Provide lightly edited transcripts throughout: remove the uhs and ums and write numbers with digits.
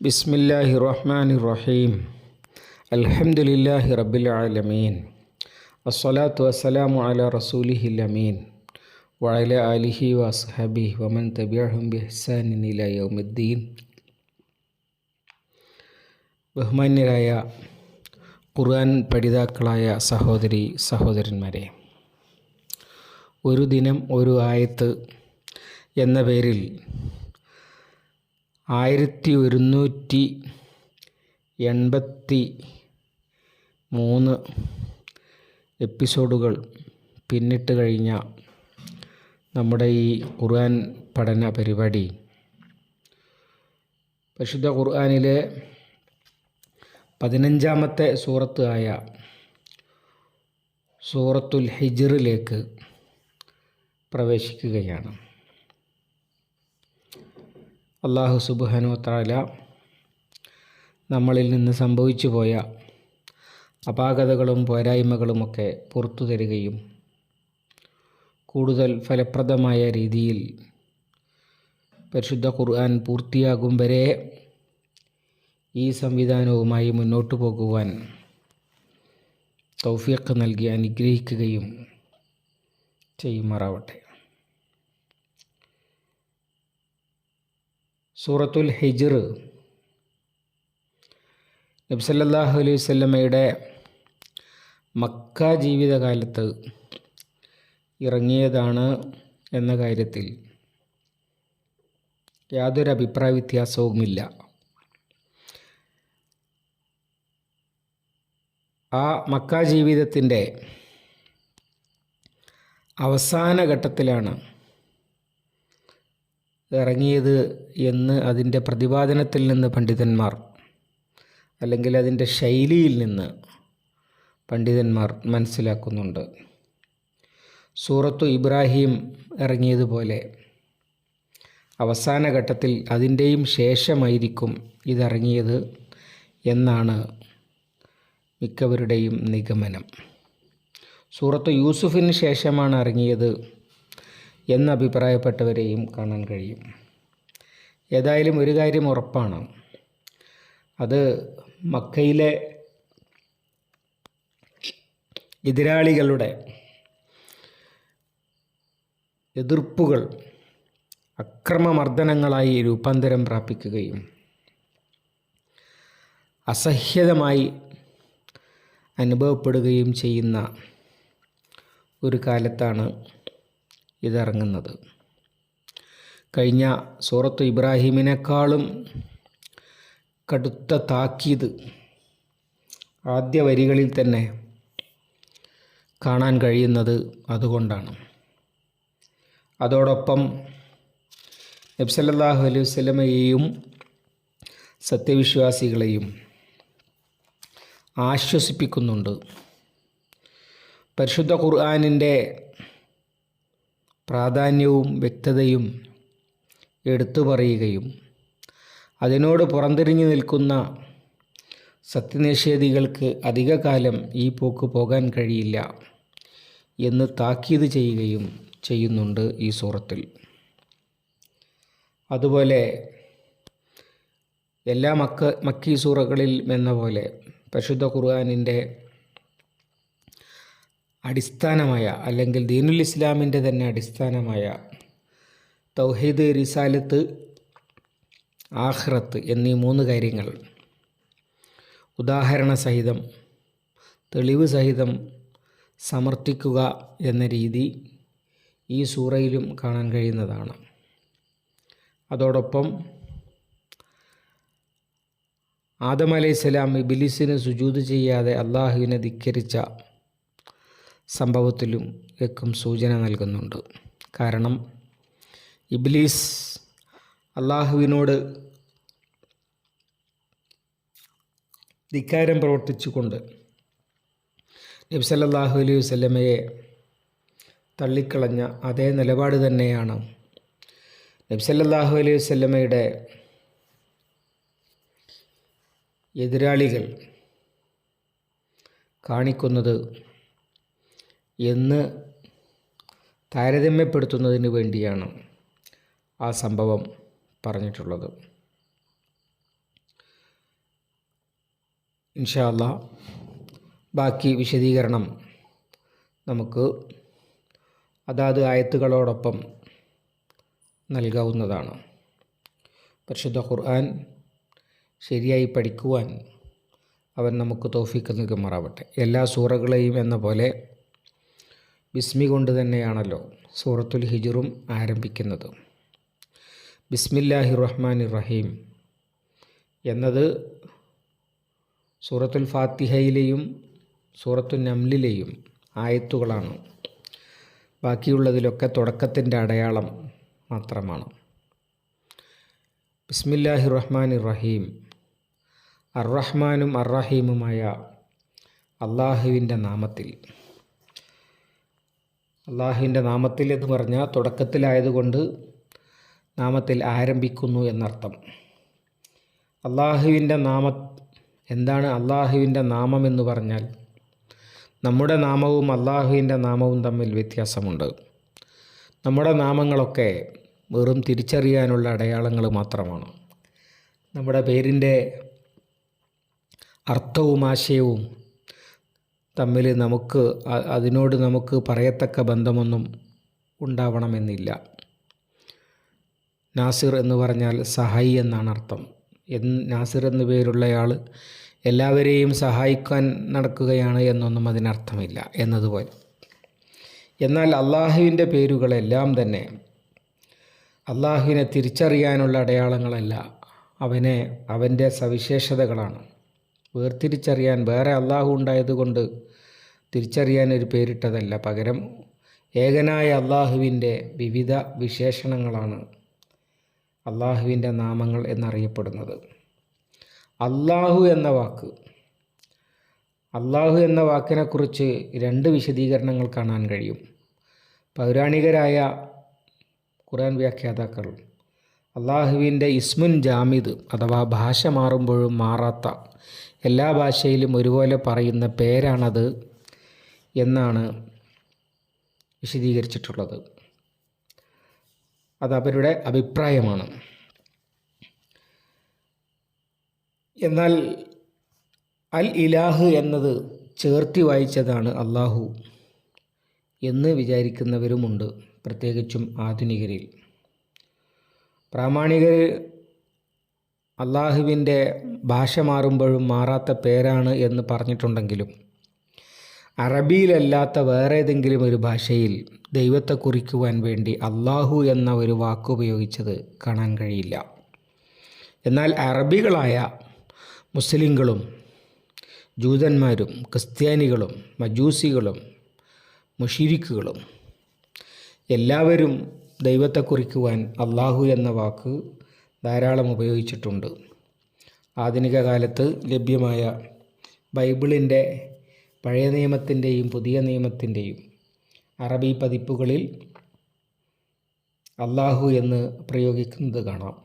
ബിസ്മില്ലാഹിർ റഹ്മാനിർ റഹീം. അൽഹംദുലില്ലാഹി റബ്ബിൽ ആലമീൻ. വസ്സലാത്തു വസ്സലാമു അലാ റസൂലിഹിൽ അമീൻ വഅലാ ആലിഹി വഅസ്ഹാബിഹി വമൻ തബിഅഹും ബിഇഹ്സാനിൻ ഇലാ യൗമിദ്ദീൻ. ബഹുമാന്യരായ ഖുർആൻ പഠിതാക്കളായ സഹോദരി സഹോദരന്മാരെ, ഒരു ദിനം ഒരു ആയത്ത് എന്ന പേരിൽ 1183 എപ്പിസോഡുകൾ പിന്നിട്ട് കഴിഞ്ഞ നമ്മുടെ ഈ ഖുർആൻ പഠന പരിപാടി പരിശുദ്ധ ഖുർആനിലെ 15ാമത്തെ സൂറത്ത് ആയ സൂറത്തുൽ ഹിജ്റിലേക്ക് പ്രവേശിക്കുകയാണ്. അല്ലാഹു സുബ്ഹാനഹു വ തആല നമ്മളിൽ നിന്ന് സംഭവിച്ചു പോയ അപാകതകളും പോരായ്മകളുമൊക്കെ പുറത്തു തരികയും കൂടുതൽ ഫലപ്രദമായ രീതിയിൽ പരിശുദ്ധ ഖുർആൻ പൂർത്തിയാകും വരെ ഈ സംവിധാനവുമായി മുന്നോട്ടു പോകുവാൻ തൗഫീഖ് നൽകി അനുഗ്രഹിക്കുകയും ചെയ്യുമാറാവട്ടെ. സൂറത്തുൽ ഹിജ്ർ നബി സല്ലല്ലാഹു അലൈഹി വസല്ലമയുടെ മക്ക ജീവിതകാലത്ത് ഇറങ്ങിയതാണ് എന്ന കാര്യത്തിൽ യാതൊരു അഭിപ്രായ വ്യത്യാസവുമില്ല. ആ മക്ക ജീവിതത്തിൻ്റെ അവസാന ഘട്ടത്തിലാണ് ഇറങ്ങിയത് എന്ന് അതിൻ്റെ പ്രതിപാദനത്തിൽ നിന്ന് പണ്ഡിതന്മാർ, അല്ലെങ്കിൽ അതിൻ്റെ ശൈലിയിൽ നിന്ന് പണ്ഡിതന്മാർ മനസ്സിലാക്കുന്നുണ്ട്. സൂറത്തു ഇബ്രാഹിം ഇറങ്ങിയതുപോലെ അവസാന ഘട്ടത്തിൽ അതിൻ്റെയും ശേഷമായിരിക്കും ഇതിറങ്ങിയത് എന്നാണ് മിക്കവരുടെയും നിഗമനം. സൂറത്തു യൂസുഫിന് ശേഷമാണ് ഇറങ്ങിയത് എന്ന് അഭിപ്രായപ്പെട്ടവരെയും കാണാൻ കഴിയും. ഏതായാലും ഒരു കാര്യം ഉറപ്പാണ്, അത് മക്കയിലെ എതിരാളികളുടെ എതിർപ്പുകൾ അക്രമമർദ്ദനങ്ങളായി രൂപാന്തരം പ്രാപിക്കുകയും അസഹ്യതമായി അനുഭവപ്പെടുകയും ചെയ്യുന്ന ഒരു കാലത്താണ് ഇതിറങ്ങുന്നത്. കഴിഞ്ഞ സൂറത്ത് ഇബ്രാഹിമിനേക്കാളും കടുത്ത താക്കീത് ആദ്യ വരികളിൽ തന്നെ കാണാൻ കഴിയുന്നത് അതുകൊണ്ടാണ്. അതോടൊപ്പം നബി സല്ലല്ലാഹു അലൈഹി വസല്ലമയെയും സത്യവിശ്വാസികളെയും ആശ്വസിപ്പിക്കുന്നുണ്ട്. പരിശുദ്ധ ഖുർആനിൻ്റെ പ്രാധാന്യവും വ്യക്തതയും എടുത്തു പറയുകയും അതിനോട് പുറംതിരിഞ്ഞു നിൽക്കുന്ന സത്യനിഷേധികൾക്ക് അധികകാലം ഈ പോക്ക് പോകാൻ കഴിയില്ല എന്ന് താക്കീത് ചെയ്യുകയും ചെയ്യുന്നുണ്ട് ഈ സൂറത്തിൽ. അതുപോലെ എല്ലാ മക്കി സൂറകളിൽ എന്ന പോലെ പരിശുദ്ധ ഖുർആനിൻ്റെ അടിസ്ഥാനമായ, അല്ലെങ്കിൽ ദീനുൽ ഇസ്ലാമിൻ്റെ തന്നെ അടിസ്ഥാനമായ തൗഹീദ്, റിസാലത്ത്, ആഖിറത്ത് എന്നീ 3 കാര്യങ്ങൾ ഉദാഹരണ സഹിതം, തെളിവ് സഹിതം സമർത്ഥിക്കുക എന്ന രീതി ഈ സൂറയിലും കാണാൻ കഴിയുന്നതാണ്. അതോടൊപ്പം ആദം അലൈഹിസ്സലാം ഇബ്ലീസിന് സുജൂദ് ചെയ്യാതെ അള്ളാഹുവിനെ ധിക്കരിച്ച സംഭവത്തിലും ഏക്കും സൂചന നൽകുന്നുണ്ട്. കാരണം ഇബ്ലീസ് അള്ളാഹുവിനോട് ധിക്കാരം പ്രവർത്തിച്ചുകൊണ്ട് നബി സല്ലല്ലാഹു അലൈഹി വസല്ലമയെ തള്ളിക്കളഞ്ഞ അതേ നിലപാട് തന്നെയാണ് നബി സല്ലല്ലാഹു അലൈഹി വസല്ലമയുടെ എതിരാളികൾ കാണിക്കുന്നത് എന്ന് താരതമ്യപ്പെടുത്തുന്നതിന് വേണ്ടിയാണ് ആ സംഭവം പറഞ്ഞിട്ടുള്ളത്. ഇൻഷാ അല്ലാ ബാക്കി വിശദീകരണം നമുക്ക് അതാത് ആയത്തുകളോടൊപ്പം നൽകാവുന്നതാണ്. പരിശുദ്ധ ഖുർആൻ ശരിയായി പഠിക്കുവാൻ അവൻ നമുക്ക് തൗഫീഖ് നൽകുമാറാവട്ടെ. എല്ലാ സൂറകളെയും എന്ന പോലെ ബിസ്മി കൊണ്ട് തന്നെയാണല്ലോ സൂറത്തുൽ ഹിജ്റും ആരംഭിക്കുന്നത്. ബിസ്മില്ലാഹിർ റഹ്മാനിർ റഹീം എന്നത് സൂറത്തുൽ ഫാത്തിഹയിലെയും സൂറത്തുൽ നംലിലെയും ആയത്തുകളാണ്. ബാക്കിയുള്ളതിലൊക്കെ തുടക്കത്തിൻ്റെ അടയാളം മാത്രമാണ്. ബിസ്മില്ലാഹിർ റഹ്മാനിർ റഹീം, അർ-റഹ്മാനും അർ-റഹീമുമായ അള്ളാഹുവിൻ്റെ നാമത്തിൽ. അള്ളാഹുവിൻ്റെ നാമത്തിൽ എന്ന് പറഞ്ഞാൽ തുടക്കത്തിലായതുകൊണ്ട് നാമത്തിൽ ആരംഭിക്കുന്നു എന്നർത്ഥം. അള്ളാഹുവിൻ്റെ എന്താണ് അള്ളാഹുവിൻ്റെ നാമം എന്ന് പറഞ്ഞാൽ നമ്മുടെ നാമവും അള്ളാഹുവിൻ്റെ നാമവും തമ്മിൽ വ്യത്യാസമുണ്ട്. നമ്മുടെ നാമങ്ങളൊക്കെ വെറും തിരിച്ചറിയാനുള്ള അടയാളങ്ങൾ മാത്രമാണ്. നമ്മുടെ പേരിൻ്റെ അർത്ഥവും ആശയവും തമ്മിൽ അതിനോട് നമുക്ക് പറയത്തക്ക ബന്ധമൊന്നും ഉണ്ടാവണമെന്നില്ല. നാസിർ എന്ന് പറഞ്ഞാൽ സഹായി എന്നാണ് അർത്ഥം. നാസിർ എന്നു പേരുള്ളയാൾ എല്ലാവരെയും സഹായിക്കാൻ നടക്കുകയാണ് എന്നൊന്നും അതിനർത്ഥമില്ല എന്നതുപോലെ. എന്നാൽ അള്ളാഹുവിൻ്റെ പേരുകളെല്ലാം തന്നെ അള്ളാഹുവിനെ തിരിച്ചറിയാനുള്ള അടയാളങ്ങളല്ല, അവൻ്റെ സവിശേഷതകളാണ്. വേർതിരിച്ചറിയാൻ വേറെ അള്ളാഹു ഉണ്ടായതുകൊണ്ട് തിരിച്ചറിയാൻ ഒരു പേരിട്ടതല്ല, പകരം ഏകനായ അള്ളാഹുവിൻ്റെ വിവിധ വിശേഷണങ്ങളാണ് അള്ളാഹുവിൻ്റെ നാമങ്ങൾ എന്നറിയപ്പെടുന്നത്. അള്ളാഹു എന്ന വാക്കിനെക്കുറിച്ച് രണ്ട് വിശദീകരണങ്ങൾ കാണാൻ കഴിയും. പൗരാണികരായ ഖുർആൻ വ്യാഖ്യാതാക്കൾ അള്ളാഹുവിൻ്റെ ഇസ്മുൻ ജാമിദ് അഥവാ ഭാഷ മാറുമ്പോഴും മാറാത്ത, എല്ലാ ഭാഷയിലും ഒരുപോലെ പറയുന്ന പേരാണത് എന്നാണ് വിശദീകരിച്ചിട്ടുള്ളത്. അത് അവരുടെ അഭിപ്രായമാണ്. എന്നാൽ അൽ ഇലാഹ് എന്നത് ചേർത്തി വായിച്ചതാണ് അള്ളാഹു എന്ന് വിചാരിക്കുന്നവരുമുണ്ട്, പ്രത്യേകിച്ചും ആധുനികരിൽ. പ്രാമാണികർ അള്ളാഹുവിൻ്റെ ഭാഷ മാറുമ്പോഴും മാറാത്ത പേരാണ് എന്ന് പറഞ്ഞിട്ടുണ്ടെങ്കിലും അറബിയിലല്ലാത്ത വേറെ ഏതെങ്കിലും ഒരു ഭാഷയിൽ ദൈവത്തെ കുറിക്കുവാൻ വേണ്ടി അള്ളാഹു എന്ന ഒരു വാക്ക് ഉപയോഗിച്ചത് കാണാൻ കഴിയില്ല. എന്നാൽ അറബികളായ മുസ്ലിങ്ങളും ജൂതന്മാരും ക്രിസ്ത്യാനികളും മജൂസികളും മുശ്രിക്കുകളും എല്ലാവരും ദൈവത്തെ കുറിക്കുവാൻ അള്ളാഹു എന്ന വാക്ക് ധാരാളം ഉപയോഗിച്ചിട്ടുണ്ട്. ആധുനിക കാലത്ത് ലഭ്യമായ ബൈബിളിൻ്റെ പഴയ നിയമത്തിൻ്റെയും പുതിയ നിയമത്തിൻ്റെയും അറബി പതിപ്പുകളിൽ അള്ളാഹു എന്ന് പ്രയോഗിക്കുന്നത് കാണാം.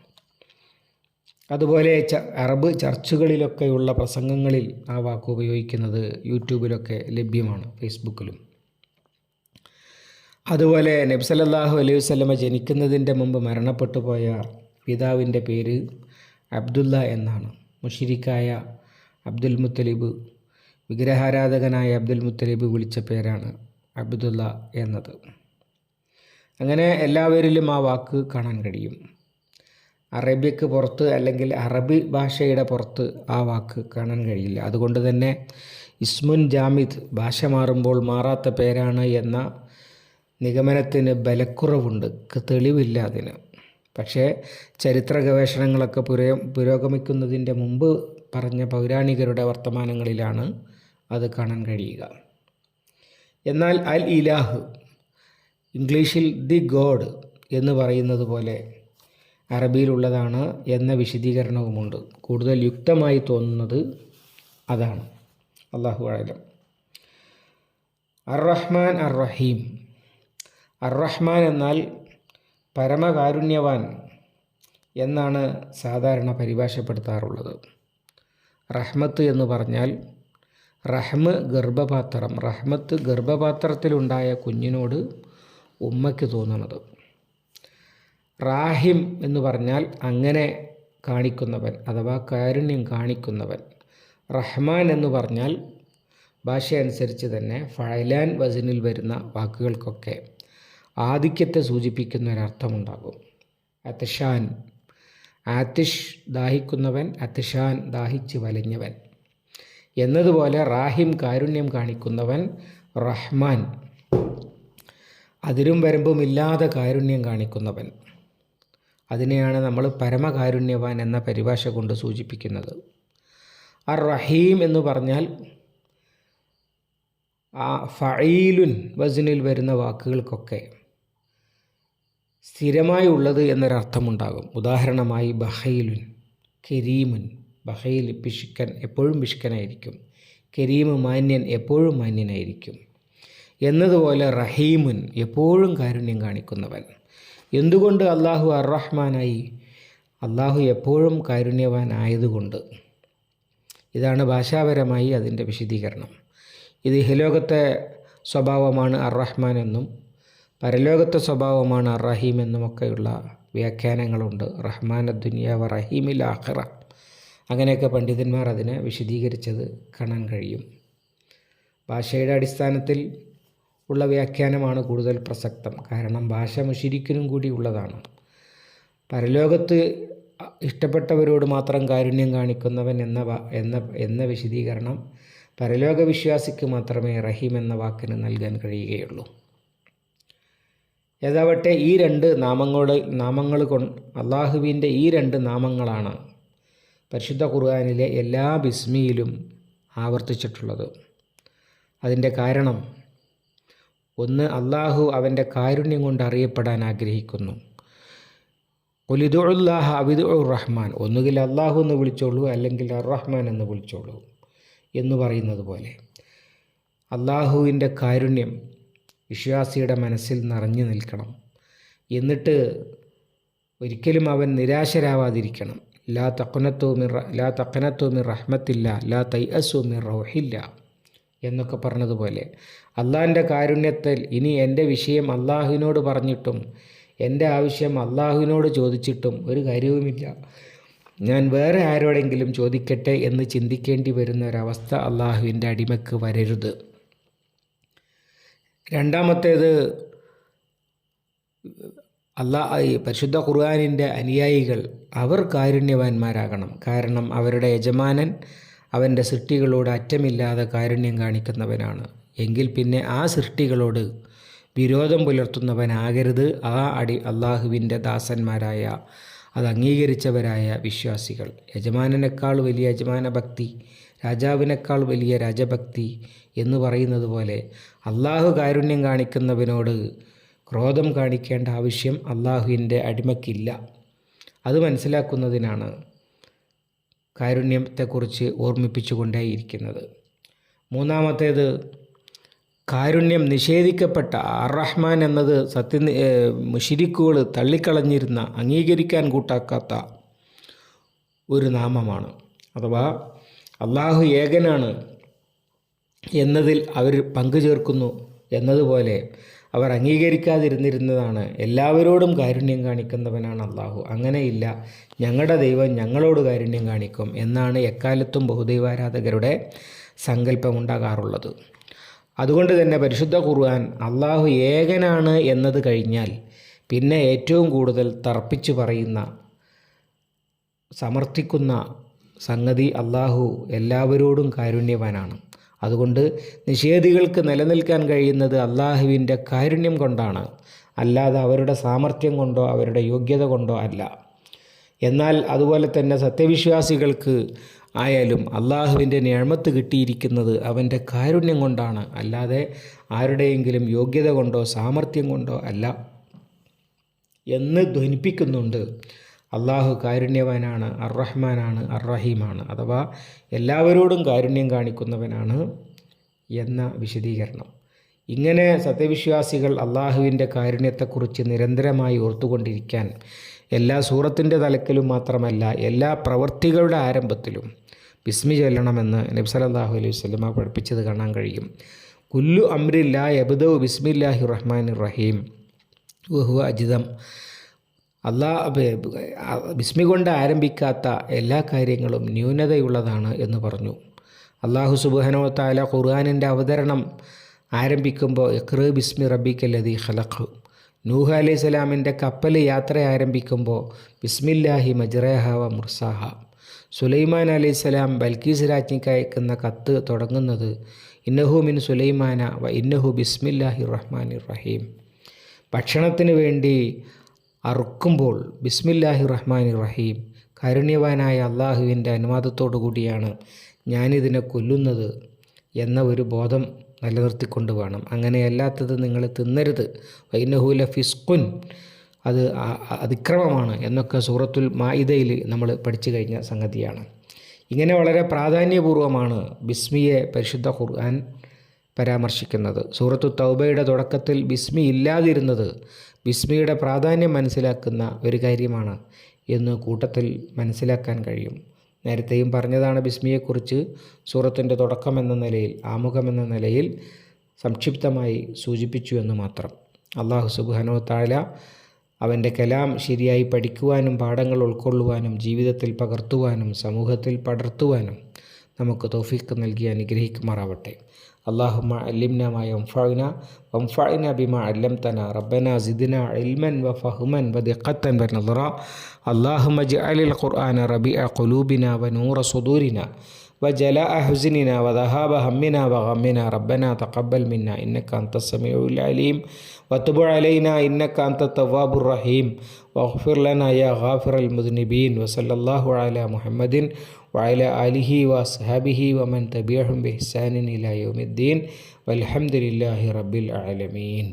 അതുപോലെ അറബ് ചർച്ചുകളിലൊക്കെയുള്ള പ്രസംഗങ്ങളിൽ ആ വാക്ക് ഉപയോഗിക്കുന്നത് യൂട്യൂബിലൊക്കെ ലഭ്യമാണ്, ഫേസ്ബുക്കിലും. അതുപോലെ നബി സല്ലല്ലാഹു അലൈഹി വസല്ലമ ജനിക്കുന്നതിൻ്റെ മുമ്പ് മരണപ്പെട്ടു പോയ പിതാവിൻ്റെ പേര് അബ്ദുല്ല എന്നാണ്. മുശ്രിക്കായ അബ്ദുൽ മുത്തലിബ്, വിഗ്രഹാരാധകനായ അബ്ദുൽ മുത്തലിബ് വിളിച്ച പേരാണ് അബ്ദുല്ല എന്നത്. അങ്ങനെ എല്ലാവരിലും ആ വാക്ക് കാണാൻ കഴിയും. അറബിക്ക് പുറത്ത് അല്ലെങ്കിൽ അറബി ഭാഷയുടെ പുറത്ത് ആ വാക്ക് കാണാൻ കഴിയില്ല. അതുകൊണ്ട് തന്നെ ഇസ്മുൻ ജാമിദ് ഭാഷ മാറുമ്പോൾ മാറാത്ത പേരാണ് എന്ന നിഗമനത്തിന് ബലക്കുറവുണ്ട്, തെളിവില്ല അതിന്. പക്ഷേ ചരിത്ര ഗവേഷണങ്ങളൊക്കെ പുരോഗമിക്കുന്നതിൻ്റെ മുമ്പ് പറഞ്ഞ പൗരാണികരുടെ വർത്തമാനങ്ങളിലാണ് അത് കാണാൻ കഴിയുക. എന്നാൽ അൽ ഇലാഹ് ഇംഗ്ലീഷിൽ ദി ഗോഡ് എന്ന് പറയുന്നത് പോലെ അറബിയിലുള്ളതാണ് എന്ന വിശദീകരണവുമുണ്ട്. കൂടുതൽ യുക്തമായി തോന്നുന്നത് അതാണ്. അല്ലാഹു അഅലം. അർ-റഹ്മാൻ അർ-റഹീം. അർ-റഹ്മാൻ എന്നാൽ പരമകാരുണ്യവാൻ എന്നാണ് സാധാരണ പരിഭാഷപ്പെടുത്താറുള്ളത്. റഹ്മത്ത് എന്ന് പറഞ്ഞാൽ റഹ്മത്ത് ഗർഭപാത്രത്തിലുണ്ടായ കുഞ്ഞിനോട് ഉമ്മയ്ക്ക് തോന്നുന്നത്. റാഹിം എന്ന് പറഞ്ഞാൽ അങ്ങനെ കാണിക്കുന്നവൻ അഥവാ കാരുണ്യം കാണിക്കുന്നവൻ. റഹ്മാൻ എന്ന് പറഞ്ഞാൽ ഭാഷ അനുസരിച്ച് തന്നെ ഫഅലാൻ വസനിൽ വരുന്ന വാക്കുകൾക്കൊക്കെ ആധിക്യത്തെ സൂചിപ്പിക്കുന്ന ഒരർത്ഥമുണ്ടാകും. അത്ഷാൻ, ആതിഷ് ദാഹിക്കുന്നവൻ, അത്ഷാൻ ദാഹിച്ച് വലഞ്ഞവൻ എന്നതുപോലെ റാഹിം കാരുണ്യം കാണിക്കുന്നവൻ, റഹ്മാൻ അതിരും വരമ്പുമില്ലാതെ കാരുണ്യം കാണിക്കുന്നവൻ. അതിനെയാണ് നമ്മൾ പരമകാരുണ്യവാൻ എന്ന പരിഭാഷ കൊണ്ട് സൂചിപ്പിക്കുന്നത്. അർ റഹീം എന്ന് പറഞ്ഞാൽ ആ ഫഈലുൻ വസ്നിൽ വരുന്ന വാക്കുകൾക്കൊക്കെ സ്ഥിരമായി ഉള്ളത് എന്നൊരർത്ഥമുണ്ടാകും. ഉദാഹരണമായി ബഖീലുൻ, കരീമുൻ. ബഖീൽ പിശുക്കൻ, എപ്പോഴും പിശുക്കനായിരിക്കും. കരീമ് മാന്യൻ, എപ്പോഴും മാന്യനായിരിക്കും എന്നതുപോലെ റഹീമുൻ, എപ്പോഴും കാരുണ്യം കാണിക്കുന്നവൻ. എന്തുകൊണ്ട് അള്ളാഹു അർ റഹ്മാനായി? അള്ളാഹു എപ്പോഴും കാരുണ്യവാനായതുകൊണ്ട്. ഇതാണ് ഭാഷാപരമായി അതിൻ്റെ വിശദീകരണം. ഇത് ഇഹലോകത്തെ സ്വഭാവമാണ് അർ റഹ്മാൻ എന്നും പരലോകത്തെ സ്വഭാവമാണ് അർ റഹീം എന്നുമൊക്കെയുള്ള വ്യാഖ്യാനങ്ങളുണ്ട്. റഹ്മാൻ ദുനിയ വ റഹീമിൽ ആഖിറ, അങ്ങനെയൊക്കെ പണ്ഡിതന്മാർ അതിനെ വിശദീകരിച്ചത് കാണാൻ കഴിയും. ഭാഷയുടെ അടിസ്ഥാനത്തിൽ ഉള്ള വ്യാഖ്യാനമാണ് കൂടുതൽ പ്രസക്തം. കാരണം ഭാഷ മുശ്രിക്കിനും കൂടി ഉള്ളതാണ്. പരലോകത്ത് ഇഷ്ടപ്പെട്ടവരോട് മാത്രം കാരുണ്യം കാണിക്കുന്നവൻ എന്ന വിശദീകരണം പരലോക വിശ്വാസിക്ക് മാത്രമേ റഹീം എന്ന വാക്കിന് നൽകാൻ കഴിയുകയുള്ളൂ. ഏതാവട്ടെ ഈ രണ്ട് നാമങ്ങൾ അള്ളാഹുവിൻ്റെ ഈ രണ്ട് നാമങ്ങളാണ് പരിശുദ്ധ ഖുർആനിലെ എല്ലാ ബിസ്മിയിലും ആവർത്തിച്ചിട്ടുള്ളത്. അതിൻ്റെ കാരണം, ഒന്ന്, അള്ളാഹു അവൻ്റെ കാരുണ്യം കൊണ്ട് അറിയപ്പെടാൻ ആഗ്രഹിക്കുന്നു. ഖുലിദുല്ലാഹ അവിദുർ റഹ്മാൻ, ഒന്നുകിൽ അള്ളാഹു എന്ന് വിളിച്ചോളൂ അല്ലെങ്കിൽ അർ റഹ്മാൻ എന്ന് വിളിച്ചോളൂ എന്ന് പറയുന്നത് പോലെ അള്ളാഹുവിൻ്റെ കാരുണ്യം വിശ്വാസിയുടെ മനസ്സിൽ നിറഞ്ഞു നിൽക്കണം. എന്നിട്ട് ഒരിക്കലും അവൻ നിരാശരാവാതിരിക്കണം. ലാ തഖ്നതു മിർ റഹ്മത്തില്ല, ലാ തൈഅസു മിർ റൗഹില്ല എന്നൊക്കെ പറഞ്ഞതുപോലെ അള്ളാഹിൻ്റെ കാരുണ്യത്തിൽ ഇനി എൻ്റെ വിഷയം അള്ളാഹുവിനോട് പറഞ്ഞിട്ടും എൻ്റെ ആവശ്യം അള്ളാഹുവിനോട് ചോദിച്ചിട്ടും ഒരു കാര്യവുമില്ല, ഞാൻ വേറെ ആരോടെങ്കിലും ചോദിക്കട്ടെ എന്ന് ചിന്തിക്കേണ്ടി വരുന്ന ഒരവസ്ഥ അള്ളാഹുവിൻ്റെ അടിമക്ക് വരരുത്. രണ്ടാമത്തേത്, പരിശുദ്ധ ഖുർആനിൻ്റെ അനുയായികൾ അവർ കാരുണ്യവാന്മാരാകണം. കാരണം അവരുടെ യജമാനൻ അവൻ്റെ സൃഷ്ടികളോട് അറ്റമില്ലാതെ കാരുണ്യം കാണിക്കുന്നവനാണ്. എങ്കിൽ പിന്നെ ആ സൃഷ്ടികളോട് വിരോധം പുലർത്തുന്നവനാകരുത് അള്ളാഹുവിൻ്റെ ദാസന്മാരായ, അത് അംഗീകരിച്ചവരായ വിശ്വാസികൾ. യജമാനനേക്കാൾ വലിയ യജമാന ഭക്തി, രാജാവിനേക്കാൾ വലിയ രാജഭക്തി എന്ന് പറയുന്നത് പോലെ അള്ളാഹു കാരുണ്യം കാണിക്കുന്നവനോട് ക്രോധം കാണിക്കേണ്ട ആവശ്യം അള്ളാഹുവിൻ്റെ അടിമക്കില്ല. അത് മനസ്സിലാക്കുന്നതിനാണ് കാരുണ്യത്തെക്കുറിച്ച് ഓർമ്മിപ്പിച്ചുകൊണ്ടേയിരിക്കുന്നത്. മൂന്നാമത്തേത്, കാരുണ്യം നിഷേധിക്കപ്പെട്ട അർ റഹ്മാൻ എന്നത് മുശ്രിക്കുകൾ തള്ളിക്കളഞ്ഞിരുന്ന, അംഗീകരിക്കാൻ കൂട്ടാക്കാത്ത ഒരു നാമമാണ്. അഥവാ അള്ളാഹു ഏകനാണ് എന്നതിൽ അവർ പങ്കുചേർക്കുന്നു എന്നതുപോലെ അവർ അംഗീകരിക്കാതിരുന്നിരുന്നതാണ്. എല്ലാവരോടും കാരുണ്യം കാണിക്കുന്നവനാണ് അള്ളാഹു, അങ്ങനെയില്ല, ഞങ്ങളുടെ ദൈവം ഞങ്ങളോട് കാരുണ്യം കാണിക്കും എന്നാണ് എക്കാലത്തും ബഹുദൈവാരാധകരുടെ സങ്കല്പമുണ്ടാകാറുള്ളത്. അതുകൊണ്ട് തന്നെ പരിശുദ്ധ ഖുർആൻ അള്ളാഹു ഏകനാണ് എന്നത് കഴിഞ്ഞാൽ പിന്നെ ഏറ്റവും കൂടുതൽ തർപ്പിച്ചു പറയുന്ന, സമർത്ഥിക്കുന്ന സംഗതി അള്ളാഹു എല്ലാവരോടും കാരുണ്യവാനാണ്. അതുകൊണ്ട് നിഷേധികൾക്ക് നിലനിൽക്കാൻ കഴിയുന്നത് അള്ളാഹുവിൻ്റെ കാരുണ്യം കൊണ്ടാണ്, അല്ലാതെ അവരുടെ സാമർഥ്യം കൊണ്ടോ അവരുടെ യോഗ്യത കൊണ്ടോ അല്ല. എന്നാൽ അതുപോലെ തന്നെ സത്യവിശ്വാസികൾക്ക് ആയാലും അള്ളാഹുവിൻ്റെ നിഅമത്ത് കിട്ടിയിരിക്കുന്നത് അവൻ്റെ കാരുണ്യം കൊണ്ടാണ്, അല്ലാതെ ആരുടെയെങ്കിലും യോഗ്യത കൊണ്ടോ സാമർഥ്യം കൊണ്ടോ അല്ല എന്ന് ധ്വനിപ്പിക്കുന്നുണ്ട്. അള്ളാഹു കാരുണ്യവാനാണ്, അർ റഹ്മാനാണ്, അർ റഹീമാണ്, അഥവാ എല്ലാവരോടും കാരുണ്യം കാണിക്കുന്നവനാണ് എന്ന വിശദീകരണം. ഇങ്ങനെ സത്യവിശ്വാസികൾ അള്ളാഹുവിൻ്റെ കാരുണ്യത്തെക്കുറിച്ച് നിരന്തരമായി ഓർത്തുകൊണ്ടിരിക്കാൻ എല്ലാ സൂറത്തിൻ്റെ തലക്കിലും മാത്രമല്ല എല്ലാ പ്രവൃത്തികളുടെ ആരംഭത്തിലും ബിസ്മി ചൊല്ലണമെന്ന് നബി സല്ലല്ലാഹു അലൈഹി വസല്ലമ പഠിപ്പിച്ചത് കാണാൻ കഴിയും. കുല്ലു അംരിൻ ലാ യബ്ദഉ ബിസ്മില്ലാഹിർ റഹ്മാനിർ റഹീം വഹുവ അജ്ദം. ബിസ്മി കൊണ്ട് ആരംഭിക്കാത്ത എല്ലാ കാര്യങ്ങളും ന്യൂനതയുള്ളതാണ് എന്ന് പറഞ്ഞു. അല്ലാഹു സുബ്ഹാനഹു വ തആല ഖുർആനിൻ്റെ അവതരണം ആരംഭിക്കുമ്പോൾ ഇഖ്റ ബിസ്മി റബ്ബിക്കല്ലദീ ഖലഖ്, നൂഹ് അലൈഹിസ്സലാമിൻ്റെ കപ്പൽ യാത്ര ആരംഭിക്കുമ്പോൾ ബിസ്മില്ലാഹി മജ്റേഹ വ മുർസാഹ, സുലൈമാൻ അലൈഹിസ്സലാം ബൽക്കീസ് രാജ്ഞിക്ക് അയക്കുന്ന കത്ത് തുടങ്ങുന്നത് ഇന്നഹു മിൻ സുലൈമാന വ ഇന്നഹു ബിസ്മില്ലാഹിർ റഹ്മാനിർ റഹീം. ഭക്ഷണത്തിന് വേണ്ടി അറുക്കുമ്പോൾ ബിസ്മില്ലാഹിർ റഹ്മാനിർ റഹീം, കാരുണ്യവാനായ അള്ളാഹുവിൻ്റെ അനുവാദത്തോടു കൂടിയാണ് ഞാനിതിനെ കൊല്ലുന്നത് എന്ന ഒരു ബോധം നിലനിർത്തിക്കൊണ്ട് വേണം. അങ്ങനെയല്ലാത്തത് നിങ്ങൾ തിന്നരുത്, വൈനഹൂല ഫിസ്കുൻ, അത് അതിക്രമമാണ് എന്നൊക്കെ സൂറത്തുൽ മാഇദയിൽ നമ്മൾ പഠിച്ചു കഴിഞ്ഞ സംഗതിയാണ്. ഇങ്ങനെ വളരെ പ്രാധാന്യപൂർവമാണ് ബിസ്മിയെ പരിശുദ്ധ ഖുർആൻ പരാമർശിക്കുന്നത്. സൂറത്തു തൗബയുടെ തുടക്കത്തിൽ ബിസ്മി ഇല്ലാതിരുന്നത് ബിസ്മിയുടെ പ്രാധാന്യം മനസ്സിലാക്കുന്ന ഒരു കാര്യമാണ് എന്ന് കൂട്ടത്തിൽ മനസ്സിലാക്കാൻ കഴിയും. നേരത്തെയും പറഞ്ഞതാണ് ബിസ്മിയെക്കുറിച്ച് സൂറത്തിൻ്റെ തുടക്കം എന്ന നിലയിൽ, ആമുഖമെന്ന നിലയിൽ സംക്ഷിപ്തമായി സൂചിപ്പിച്ചു എന്ന് മാത്രം. അല്ലാഹു സുബ്ഹാനഹു വ തആല അവൻ്റെ കലാം ശരിയായി പഠിക്കുവാനും പാഠങ്ങൾ ഉൾക്കൊള്ളുവാനും ജീവിതത്തിൽ പകർത്തുവാനും സമൂഹത്തിൽ പടർത്തുവാനും നമുക്ക് തൗഫീഖ് നൽകി അനുഗ്രഹിക്കുമാറാവട്ടെ. അല്ലാഹുമ്മ അല്ലിംനാ മാ യൻഫഉനാ വൻഫഅനാ ബിമാ അല്ലംതനാ റബ്ബനാ സിദ്നാ ഇൽമൻ വഫഹ്മൻ വദിഖത്തൻ വനദറ. അല്ലാഹുമ്മ ഇജ്അലിൽ ഖുർആന റബീഅ ഖുലൂബിനാ വനൂറ സുദൂരിനാ വജലാഅ ഹുസ്നിനാ വദഹാബ ഹമ്മിനാ വഗമ്മിനാ റബ്ബനാ തഖബ്ബൽ മിന്നാ ഇന്നക അൻതസ് സമീഉൽ അലീം വതുബ് അലൈനാ ഇന്നക അൻതത് തവ്വാബുർ റഹീം വഗ്ഫിർ ലനാ യാ ഗാഫിറൽ മുദ്നിബീൻ വസല്ലല്ലാഹു അലാ മുഹമ്മദിൻ വഅലാ ആലിഹി വഅസ്ഹാബിഹി വമൻ തബിഅഹും ബിഇഹ്സാനിൻ ഇലാ യൗമിദ്ദീൻ വൽഹംദുലില്ലാഹി റബ്ബിൽ ആലമീൻ.